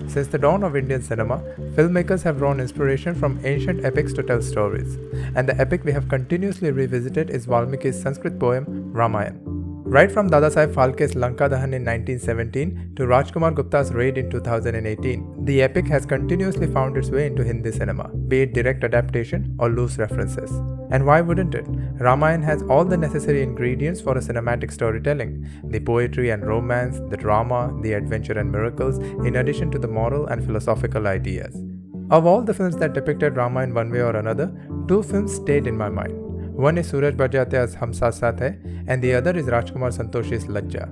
Since the dawn of Indian cinema, filmmakers have drawn inspiration from ancient epics to tell stories, and the epic we have continuously revisited is Valmiki's Sanskrit poem Ramayana. Right from Dadasaheb Phalke's Lanka Dahan in 1917 to Rajkumar Gupta's Raid in 2018, the epic has continuously found its way into Hindi cinema, be it direct adaptation or loose references. And why wouldn't it? Ramayana has all the necessary ingredients for a cinematic storytelling: the poetry and romance, the drama, the adventure and miracles, in addition to the moral and philosophical ideas. Of all the films that depicted Rama in one way or another, two films stayed in my mind. One is Suraj Barjatia's Hum Saath-Saath Hai, and the other is Rajkumar Santoshi's Lajja.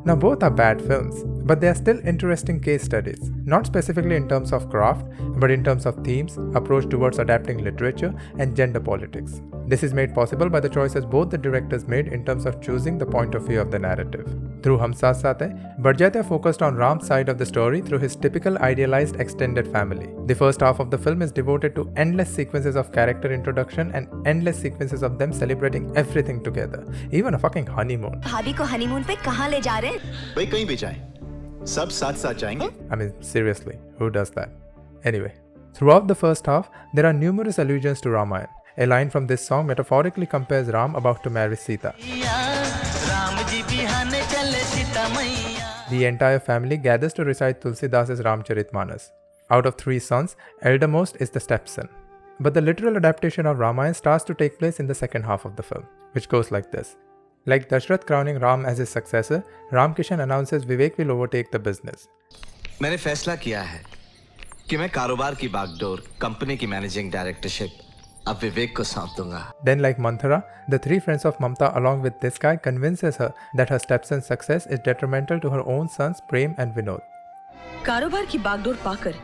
Now both are bad films, but they are still interesting case studies, not specifically in terms of craft, but in terms of themes, approach towards adapting literature, and gender politics. This is made possible by the choices both the directors made in terms of choosing the point of view of the narrative. Through Hum Saath-Saath Hai, Barjatia focused on Ram's side of the story through his typical idealized extended family. The first half of the film is devoted to endless sequences of character introduction and endless sequences of them celebrating everything together, even a fucking honeymoon. भाभी को honeymoon पे कहाँ ले जा रहे हैं? भाई कहीं भी जाएं, सब साथ साथ जाएंगे. I mean, seriously, who does that? Anyway, throughout the first half, there are numerous allusions to Ramayana. A line from this song metaphorically compares Ram about to marry Sita. The entire family gathers to recite Tulsidas' Ramcharitmanas. Out of 3 sons, eldermost is the stepson. But the literal adaptation of Ramayana starts to take place in the second half of the film, which goes like this. Like Dashrath crowning Ram as his successor, Ram Kishan announces Vivek will overtake the business. मैंने फैसला किया है कि मैं कारोबार की बागडोर, company की मैनेजिंग डायरेक्टरशिप अब विवेक को सौंप दूंगा. Then like Manthara, the 3 friends of Mamta along with this guy convinces her that her stepson's success is detrimental to her own sons Prem and Vinod. कारोबार की बागडोर पाकर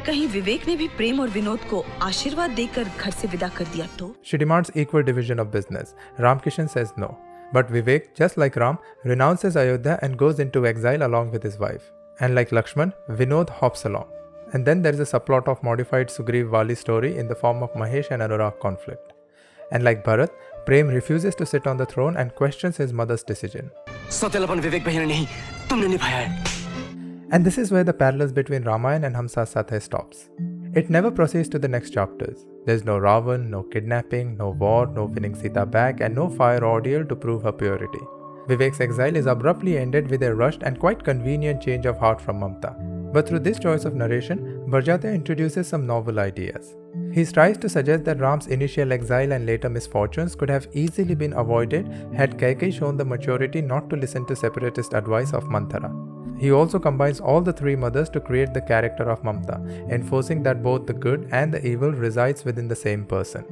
कहीं विवेक ने भी प्रेम और विनोद को आशीर्वाद देकर घर से विदा कर दिया तो? She demands equal division of business. Ram Kishan says no. But Vivek, just like Ram, renounces Ayodhya and goes into exile along with his wife. And like Lakshman, Vinod hops along. And then there is a subplot of modified Sugriv Vali story in the form of Mahesh and Anurag conflict. And like Bharat, Prem refuses to sit on the throne and questions his mother's decision. And this is where the parallels between Ramayana and Hum Saath-Saath Hai stops. It never proceeds to the next chapters. There's no Ravan, no kidnapping, no war, no winning Sita back, and no fire ordeal to prove her purity. Vivek's exile is abruptly ended with a rushed and quite convenient change of heart from Mamta. But through this choice of narration, Barjatya introduces some novel ideas. He tries to suggest that Ram's initial exile and later misfortunes could have easily been avoided had Kaikeyi shown the maturity not to listen to separatist advice of Manthara. He also combines all the 3 mothers to create the character of Mamta, enforcing that both the good and the evil resides within the same person.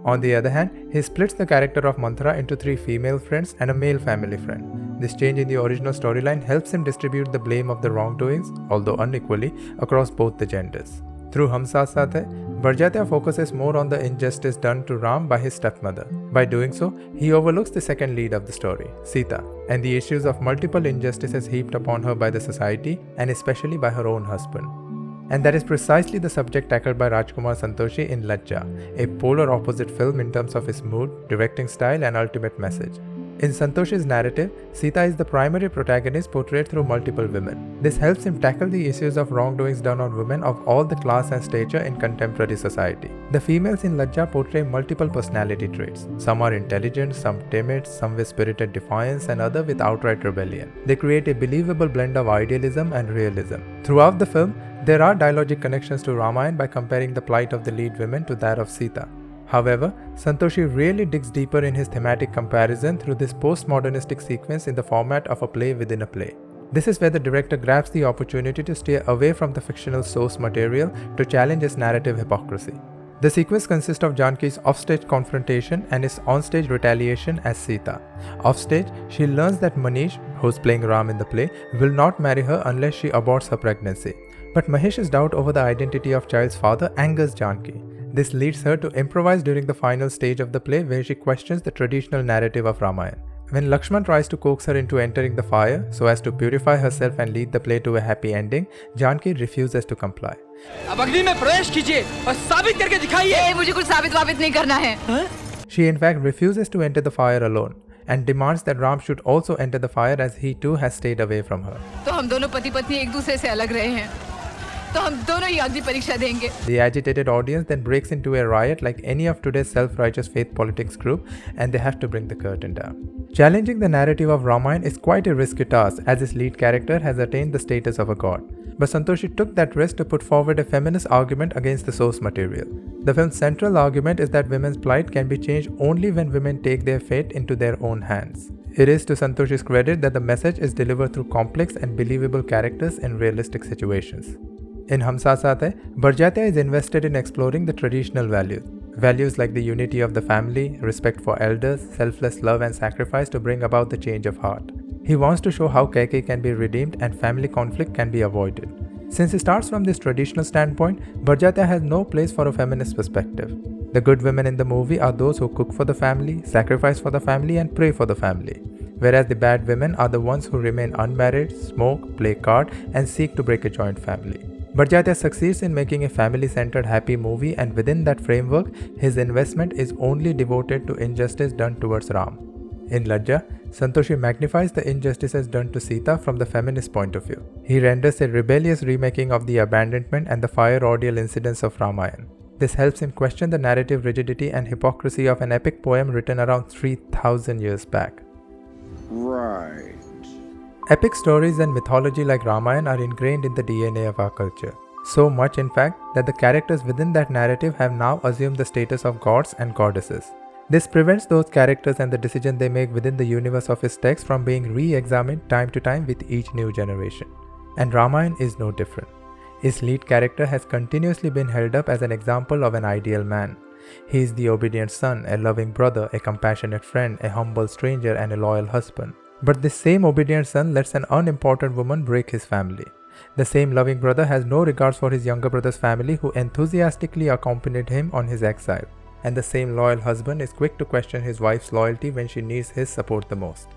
On the other hand, he splits the character of Manthara into 3 female friends and a male family friend. This change in the original storyline helps him distribute the blame of the wrongdoings, although unequally, across both the genders. Through Hum Saath-Saath Hai, Barjatya focuses more on the injustice done to Ram by his stepmother. By doing so, he overlooks the second lead of the story, Sita, and the issues of multiple injustices heaped upon her by the society and especially by her own husband. And that is precisely the subject tackled by Rajkumar Santoshi in Lajja, a polar opposite film in terms of its mood, directing style and ultimate message. In Santoshi's narrative, Sita is the primary protagonist portrayed through multiple women. This helps him tackle the issues of wrongdoings done on women of all the class and stature in contemporary society. The females in Lajja portray multiple personality traits. Some are intelligent, some timid, some with spirited defiance and other with outright rebellion. They create a believable blend of idealism and realism. Throughout the film, there are dialogic connections to Ramayana by comparing the plight of the lead women to that of Sita. However, Santoshi really digs deeper in his thematic comparison through this postmodernistic sequence in the format of a play within a play. This is where the director grabs the opportunity to stay away from the fictional source material to challenge his narrative hypocrisy. The sequence consists of Janki's offstage confrontation and his onstage retaliation as Sita. Offstage, she learns that Manish, who's playing Ram in the play, will not marry her unless she aborts her pregnancy. But Mahesh's doubt over the identity of child's father angers Janki. This leads her to improvise during the final stage of the play where she questions the traditional narrative of Ramayana. When Lakshman tries to coax her into entering the fire so as to purify herself and lead the play to a happy ending, Janki refuses to comply. She in fact refuses to enter the fire alone, and demands that Ram should also enter the fire as he too has stayed away from her. तो हम दोनों पति पत्नी एक दूसरे से अलग रहे हैं, तो हम दोनों ही अग्नि परीक्षा देंगे. The agitated audience then breaks into a riot like any of today's self-righteous faith politics group, and they have to bring the curtain down. Challenging the narrative of Ramayana is quite a risky task as its lead character has attained the status of a god. But Santoshi took that risk to put forward a feminist argument against the source material. The film's central argument is that women's plight can be changed only when women take their fate into their own hands. It is to Santoshi's credit that the message is delivered through complex and believable characters in realistic situations. In Hum Saath-Saath Hai, Barjatya is invested in exploring the traditional values. Values like the unity of the family, respect for elders, selfless love and sacrifice to bring about the change of heart. He wants to show how Kaikeyi can be redeemed and family conflict can be avoided. Since it starts from this traditional standpoint, Barjatya has no place for a feminist perspective. The good women in the movie are those who cook for the family, sacrifice for the family and pray for the family. Whereas the bad women are the ones who remain unmarried, smoke, play card and seek to break a joint family. Barjatya succeeds in making a family-centered happy movie, and within that framework, his investment is only devoted to injustice done towards Ram. In Lajja, Santoshi magnifies the injustices done to Sita from the feminist point of view. He renders a rebellious remaking of the abandonment and the fire ordeal incidents of Ramayana. This helps him question the narrative rigidity and hypocrisy of an epic poem written around 3000 years back. Right. Epic stories and mythology like Ramayana are ingrained in the DNA of our culture. So much, in fact, that the characters within that narrative have now assumed the status of gods and goddesses. This prevents those characters and the decisions they make within the universe of his text from being re-examined time to time with each new generation. And Ramayana is no different. Its lead character has continuously been held up as an example of an ideal man. He is the obedient son, a loving brother, a compassionate friend, a humble stranger, and a loyal husband. But this same obedient son lets an unimportant woman break his family. The same loving brother has no regards for his younger brother's family who enthusiastically accompanied him on his exile. And the same loyal husband is quick to question his wife's loyalty when she needs his support the most.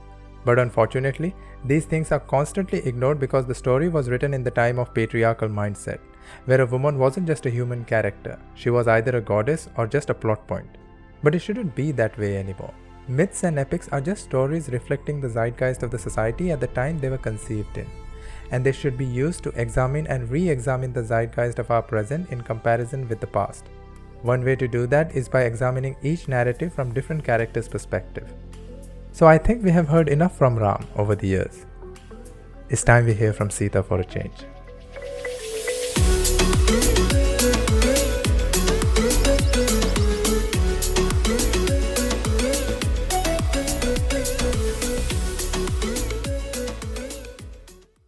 But unfortunately, these things are constantly ignored because the story was written in the time of patriarchal mindset, where a woman wasn't just a human character, she was either a goddess or just a plot point. But it shouldn't be that way anymore. Myths and epics are just stories reflecting the zeitgeist of the society at the time they were conceived in, and they should be used to examine and re-examine the zeitgeist of our present in comparison with the past. One way to do that is by examining each narrative from different characters' perspective. So I think we have heard enough from Ram over the years. It's time we hear from Sita for a change.